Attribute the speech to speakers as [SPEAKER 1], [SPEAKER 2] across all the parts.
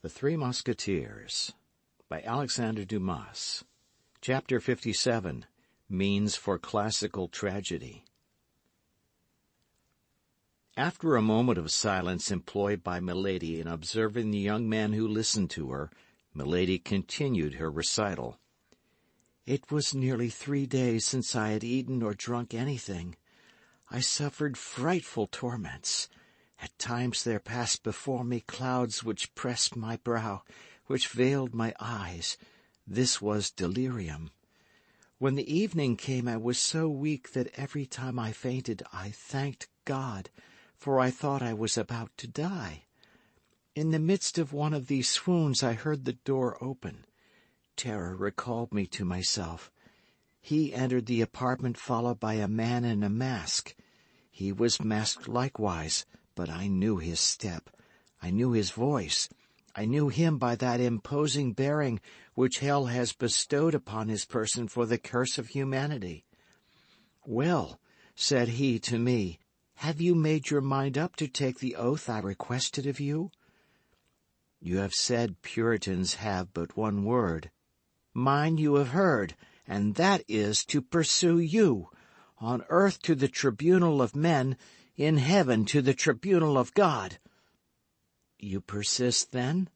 [SPEAKER 1] The Three Musketeers by Alexandre Dumas. Chapter 57, Means for Classical Tragedy. After a moment of silence employed by Milady in observing the young man who listened to her, Milady continued her recital. "It was nearly 3 days since I had eaten or drunk anything. I suffered frightful torments. At times there passed before me clouds which pressed my brow, which veiled my eyes. This was delirium. When the evening came, I was so weak that every time I fainted I thanked God, for I thought I was about to die. In the midst of one of these swoons I heard the door open. Terror recalled me to myself. He entered the apartment followed by a man in a mask. He was masked likewise, but I knew his step. I knew his voice. I knew him by that imposing bearing which hell has bestowed upon his person for the curse of humanity. 'Well,' said he to me, 'have you made your mind up to take the oath I requested of you?' 'You have said Puritans have but one word. Mine you have heard, and that is to pursue you, on earth to the tribunal of men, in heaven to the tribunal of God.' 'You persist, then?'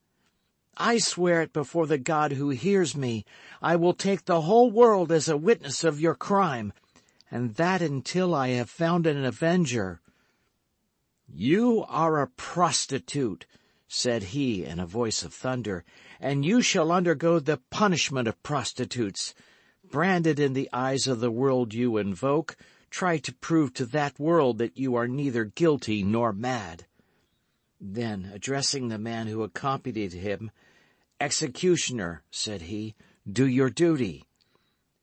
[SPEAKER 1] 'I swear it before the God who hears me. I will take the whole world as a witness of your crime, and that until I have found an avenger.' 'You are a prostitute,' said he in a voice of thunder, 'and you shall undergo the punishment of prostitutes. Branded in the eyes of the world you invoke, try to prove to that world that you are neither guilty nor mad.' Then, addressing the man who accompanied him, 'Executioner,' said he, 'do your duty.'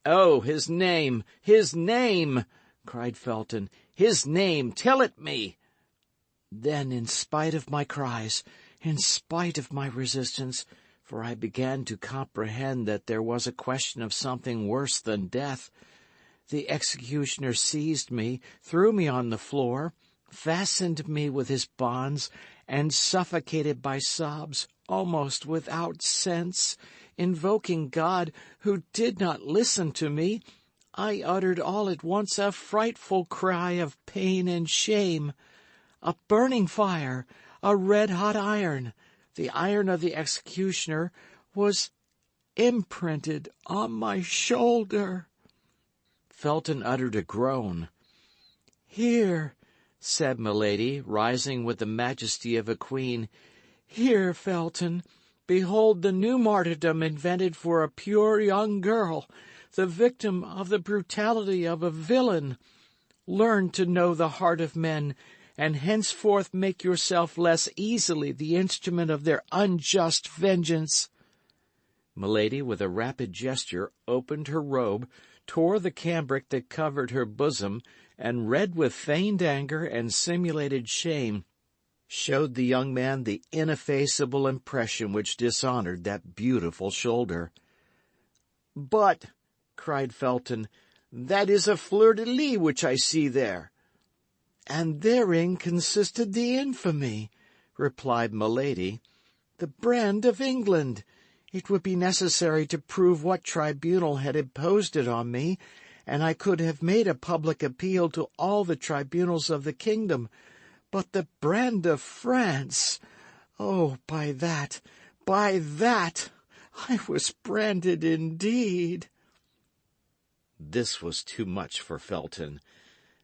[SPEAKER 1] 'Oh, his name, his name!' cried Felton. 'His name, tell it me!' Then, in spite of my cries, in spite of my resistance, for I began to comprehend that there was a question of something worse than death, the executioner seized me, threw me on the floor, fastened me with his bonds, and suffocated by sobs, almost without sense, invoking God, who did not listen to me, I uttered all at once a frightful cry of pain and shame. A burning fire, a red-hot iron, the iron of the executioner, was imprinted on my shoulder." Felton uttered a groan. "Here," said Milady, rising with the majesty of a queen, "here, Felton, behold the new martyrdom invented for a pure young girl, the victim of the brutality of a villain. Learn to know the heart of men, and henceforth make yourself less easily the instrument of their unjust vengeance." Milady, with a rapid gesture, opened her robe, tore the cambric that covered her bosom, and, red with feigned anger and simulated shame, showed the young man the ineffaceable impression which dishonored that beautiful shoulder. "But," cried Felton, "that is a fleur-de-lis which I see there." "And therein consisted the infamy," replied Milady. "The brand of England. It would be necessary to prove what tribunal had imposed it on me, and I could have made a public appeal to all the tribunals of the kingdom. But the brand of France! Oh, by that, I was branded indeed." This was too much for Felton.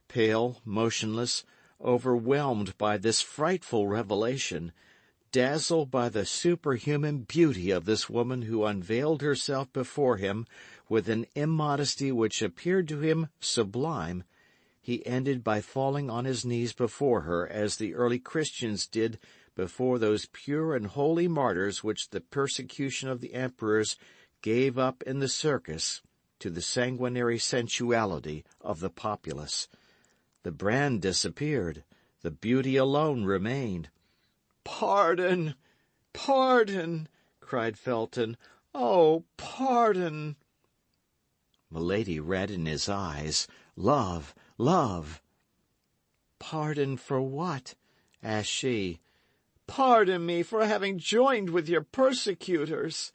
[SPEAKER 1] Pale, motionless, overwhelmed by this frightful revelation, dazzled by the superhuman beauty of this woman who unveiled herself before him with an immodesty which appeared to him sublime, he ended by falling on his knees before her as the early Christians did before those pure and holy martyrs which the persecution of the emperors gave up in the circus to the sanguinary sensuality of the populace. The brand disappeared. The beauty alone remained. "Pardon! Pardon!" cried Felton. "Oh, pardon!" Milady read in his eyes, "Love, love!" "Pardon for what?" asked she.
[SPEAKER 2] Pardon me for having joined with your persecutors."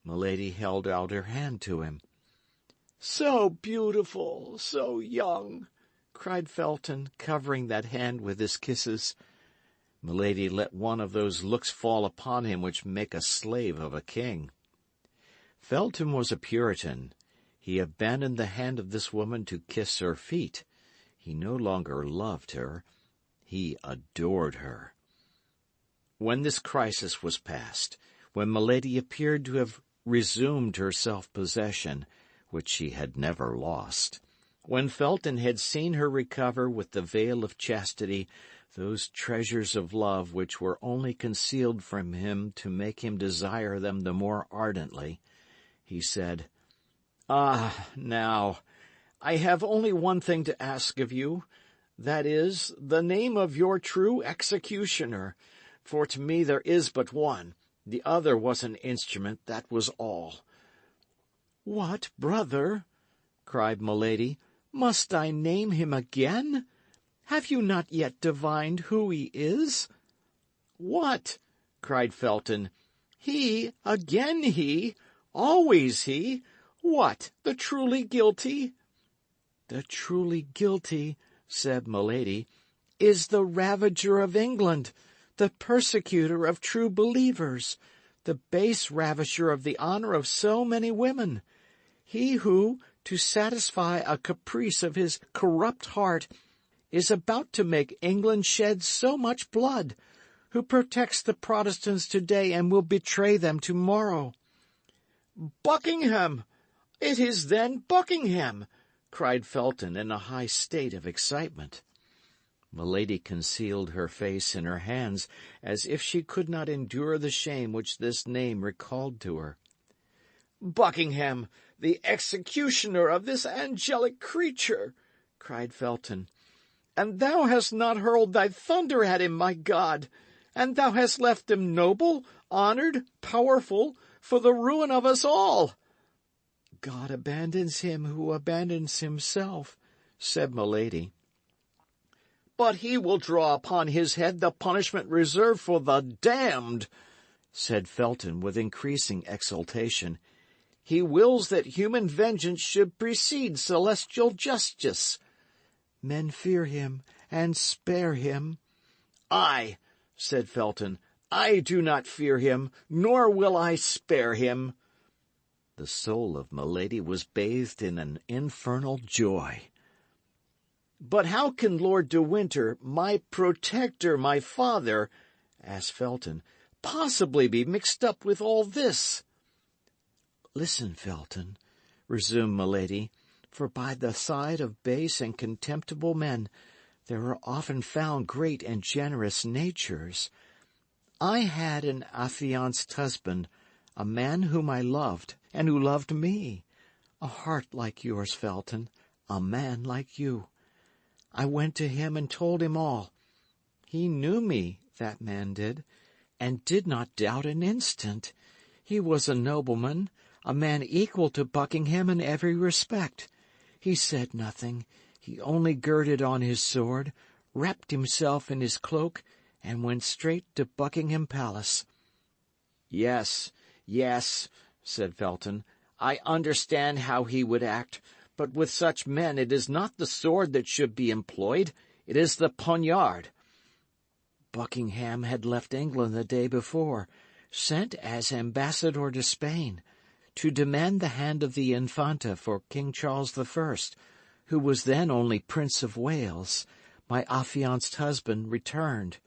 [SPEAKER 1] Milady held out her hand to him.
[SPEAKER 2] "So beautiful, so young,"
[SPEAKER 1] cried Felton, covering that hand with his kisses. Milady let one of those looks fall upon him which make a slave of a king. Felton was a Puritan. He abandoned the hand of this woman to kiss her feet. He no longer loved her. He adored her. When this crisis was past, when Milady appeared to have resumed her self-possession, which she had never lost, when Felton had seen her recover with the veil of chastity those treasures of love which were only concealed from him to make him desire them the more ardently, he said, "Ah, now, I have only one thing to ask of you, that is, the name of your true executioner, for to me there is but one. The other was an instrument, that was all."
[SPEAKER 2] "What, brother?" cried Milady. "Must I name him again? Have you not yet divined who he is?"
[SPEAKER 1] "What?" cried Felton.
[SPEAKER 2] "He, again he, always he. What, the truly guilty?"
[SPEAKER 1] "The truly guilty," said Milady,
[SPEAKER 2] "is the ravager of England, the persecutor of true believers, the base ravisher of the honor of so many women. He who, to satisfy a caprice of his corrupt heart, is about to make England shed so much blood, who protects the Protestants today and will betray them tomorrow." "Buckingham! It is then Buckingham!" cried Felton in a high state of excitement.
[SPEAKER 1] Milady concealed her face in her hands, as if she could not endure the shame which this name recalled to her.
[SPEAKER 2] "Buckingham, the executioner of this angelic creature!" cried Felton. "And thou hast not hurled thy thunder at him, my God! And thou hast left him noble, honoured, powerful, for the ruin of us all!"
[SPEAKER 1] "God abandons him who abandons himself," said Milady.
[SPEAKER 2] "But he will draw upon his head the punishment reserved for the damned,"
[SPEAKER 1] said Felton with increasing exultation.
[SPEAKER 2] "He wills that human vengeance should precede celestial justice."
[SPEAKER 1] "Men fear him and spare him."
[SPEAKER 2] "I," said Felton, "I do not fear him, nor will I spare him."
[SPEAKER 1] The soul of Milady was bathed in an infernal joy.
[SPEAKER 2] "But how can Lord de Winter, my protector, my father," asked Felton, "possibly be mixed up with all this?"
[SPEAKER 1] "Listen, Felton," resumed Milady, "for by the side of base and contemptible men there are often found great and generous natures. I had an affianced husband, a man whom I loved, and who loved me. A heart like yours, Felton, a man like you. I went to him and told him all. He knew me, that man did, and did not doubt an instant. He was a nobleman, a man equal to Buckingham in every respect. He said nothing. He only girded on his sword, wrapped himself in his cloak, and went straight to Buckingham Palace."
[SPEAKER 2] Yes, said Felton. "I understand how he would act. But with such men it is not the sword that should be employed, it is the poniard."
[SPEAKER 1] "Buckingham had left England the day before, sent as ambassador to Spain, to demand the hand of the Infanta for King Charles I, who was then only Prince of Wales. My affianced husband returned.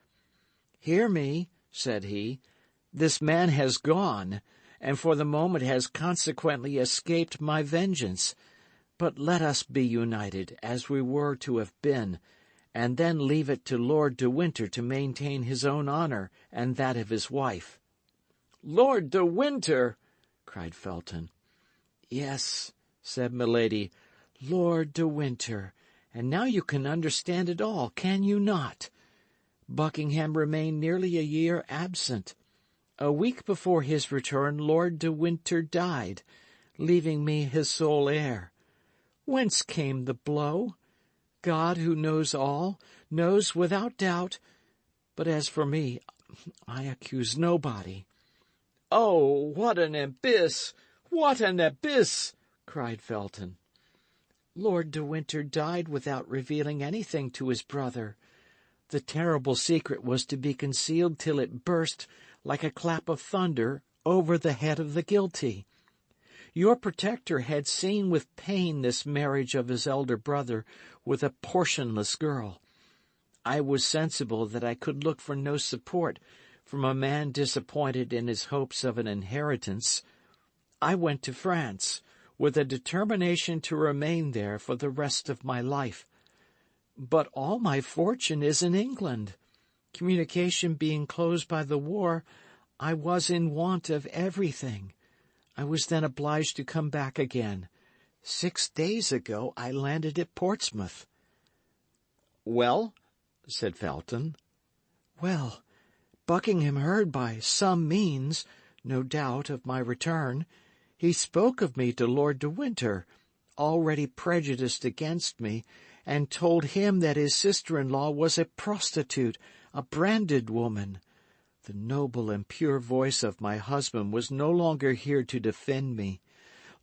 [SPEAKER 1] 'Hear me,' said he, 'this man has gone, and for the moment has consequently escaped my vengeance. But let us be united, as we were to have been, and then leave it to Lord de Winter to maintain his own honour and that of his wife.'"
[SPEAKER 2] "Lord de Winter!" cried Felton.
[SPEAKER 1] "Yes," said Milady, "Lord de Winter. And now you can understand it all, can you not? Buckingham remained nearly a year absent. A week before his return, Lord de Winter died, leaving me his sole heir. Whence came the blow? God, who knows all, knows without doubt. But as for me,
[SPEAKER 2] I accuse nobody."
[SPEAKER 1] "Oh, what an abyss! What an abyss!" cried Felton.
[SPEAKER 2] "Lord de Winter died without revealing anything to his brother. The terrible secret was to be concealed till it burst, like a clap of thunder, over the head of the guilty. Your protector had seen with pain this marriage of his elder brother with a portionless girl. I was sensible that I could look for no support from a man disappointed in his hopes of an inheritance. I went to France, with a determination to remain there for the rest of my life. But all my fortune is in England. Communication being closed by the war, I was in want of everything. I was then obliged to come back again. 6 days ago I landed at Portsmouth."
[SPEAKER 1] "Well?" said Felton.
[SPEAKER 2] "Well, Buckingham heard by some means, no doubt, of my return. He spoke of me to Lord de Winter, already prejudiced against me, and told him that his sister-in-law was a prostitute, a branded woman. The noble and pure voice of my husband was no longer here to defend me.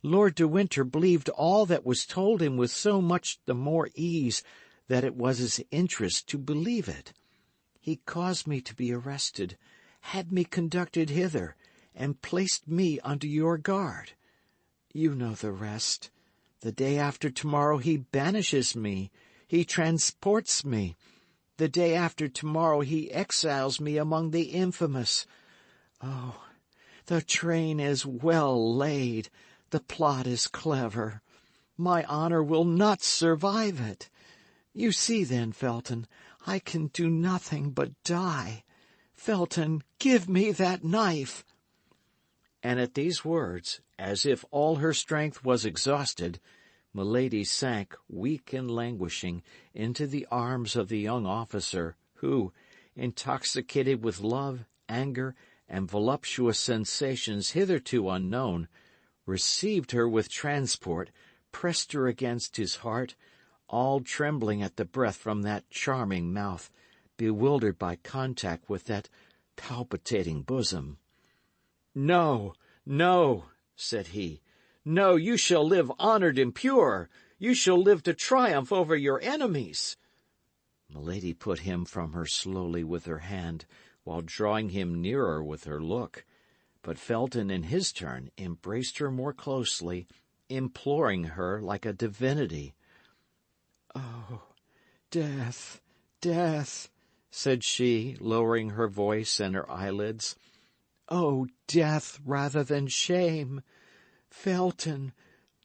[SPEAKER 2] Lord de Winter believed all that was told him with so much the more ease that it was his interest to believe it. He caused me to be arrested, had me conducted hither, and placed me under your guard. You know the rest. The day after tomorrow he banishes me, he transports me. The day after tomorrow he exiles me among the infamous. Oh, the train is well laid, the plot is clever. My honor will not survive it. You see, then, Felton, I can do nothing but die. Felton, give me that knife."
[SPEAKER 1] And at these words, as if all her strength was exhausted, Milady sank, weak and languishing, into the arms of the young officer, who, intoxicated with love, anger, and voluptuous sensations hitherto unknown, received her with transport, pressed her against his heart, all trembling at the breath from that charming mouth, bewildered by contact with that palpitating bosom. "No, no," said he. "No, you shall live honored and pure. You shall live to triumph over your enemies." Milady put him from her slowly with her hand, while drawing him nearer with her look. But Felton, in his turn, embraced her more closely, imploring her like a divinity.
[SPEAKER 2] "Oh, death, death," said she, lowering her voice and her eyelids. "Oh, death rather than shame. Felton,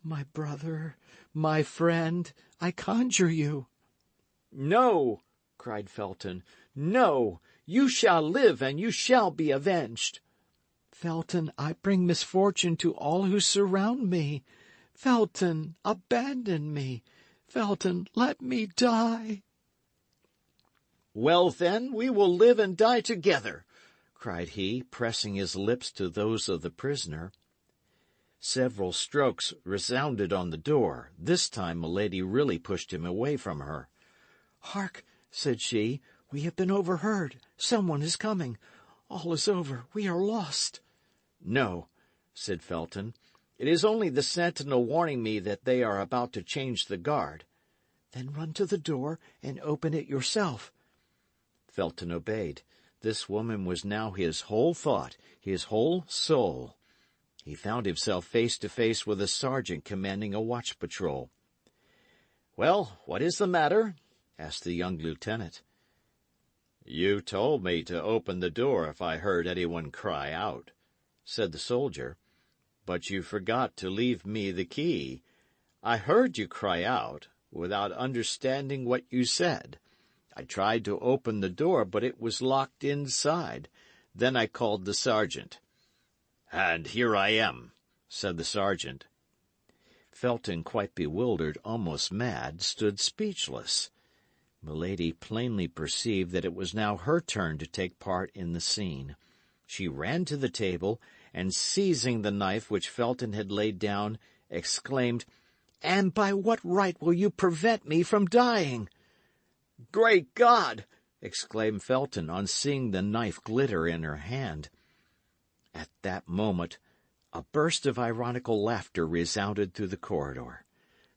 [SPEAKER 2] my brother, my friend, I conjure you."
[SPEAKER 1] "No," cried Felton, "no! You shall live, and you shall be avenged."
[SPEAKER 2] "Felton, I bring misfortune to all who surround me. Felton, abandon me. Felton, let me die."
[SPEAKER 1] "Well, then, we will live and die together," cried he, pressing his lips to those of the prisoner. Several strokes resounded on the door. This time Milady really pushed him away from her.
[SPEAKER 2] "Hark," said she, "we have been overheard. Someone is coming. All is over. We are lost."
[SPEAKER 1] "No," said Felton. "It is only the sentinel warning me that they are about to change the guard."
[SPEAKER 2] "Then run to the door and open it yourself."
[SPEAKER 1] Felton obeyed. This woman was now his whole thought, his whole soul. He found himself face to face with a sergeant commanding a watch patrol. "Well, what is the matter?" asked the young lieutenant. "You told me to open the door if I heard anyone cry out," said the soldier. "But you forgot to leave me the key. I heard you cry out, without understanding what you said. I tried to open the door, but it was locked inside. Then I called the sergeant." "And here I am," said the sergeant. Felton, quite bewildered, almost mad, stood speechless. Milady plainly perceived that it was now her turn to take part in the scene. She ran to the table, and seizing the knife which Felton had laid down, exclaimed, "And by what right will you prevent me from dying?" "Great God!" exclaimed Felton on seeing the knife glitter in her hand. At that moment, a burst of ironical laughter resounded through the corridor.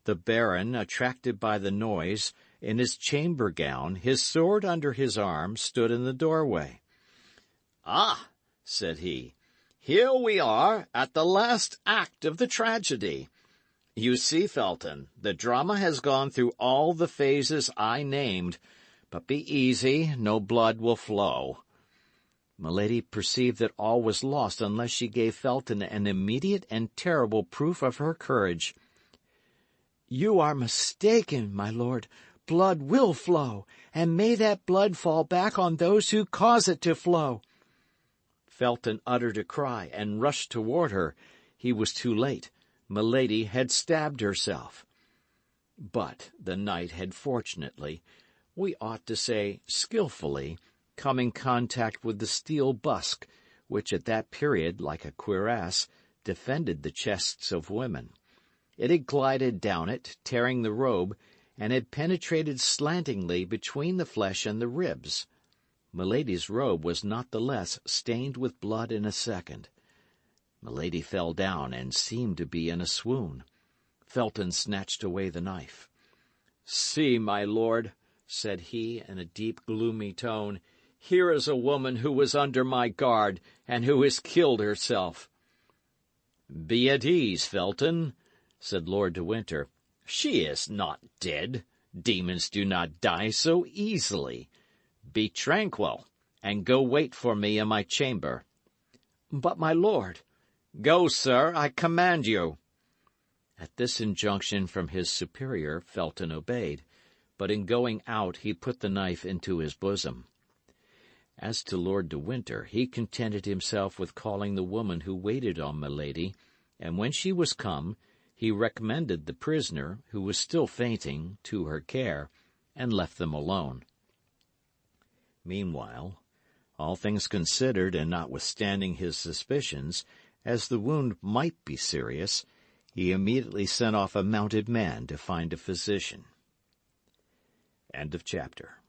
[SPEAKER 1] The Baron, attracted by the noise, in his chamber gown, his sword under his arm, stood in the doorway. "Ah," said he, "here we are at the last act of the tragedy. You see, Felton, the drama has gone through all the phases I named. But be easy, no blood will flow." Milady perceived that all was lost unless she gave Felton an immediate and terrible proof of her courage.
[SPEAKER 2] "You are mistaken, my lord. Blood will flow, and may that blood fall back on those who cause it to flow."
[SPEAKER 1] Felton uttered a cry and rushed toward her. He was too late. Milady had stabbed herself. But the knight had fortunately, we ought to say skillfully, come in contact with the steel busk, which at that period, like a cuirass, defended the chests of women. It had glided down it, tearing the robe, and had penetrated slantingly between the flesh and the ribs. Milady's robe was not the less stained with blood in a second. Milady fell down and seemed to be in a swoon. Felton snatched away the knife. "See, my lord," said he in a deep, gloomy tone, "here is a woman who was under my guard, and who has killed herself." "Be at ease, Felton," said Lord de Winter. "She is not dead. Demons do not die so easily. Be tranquil, and go wait for me in my chamber."
[SPEAKER 2] "But, my lord—"
[SPEAKER 1] "Go, sir, I command you." At this injunction from his superior, Felton obeyed, but in going out he put the knife into his bosom. As to Lord de Winter, he contented himself with calling the woman who waited on Milady, and when she was come, he recommended the prisoner, who was still fainting, to her care, and left them alone. Meanwhile, all things considered, and notwithstanding his suspicions, as the wound might be serious, he immediately sent off a mounted man to find a physician. End of chapter.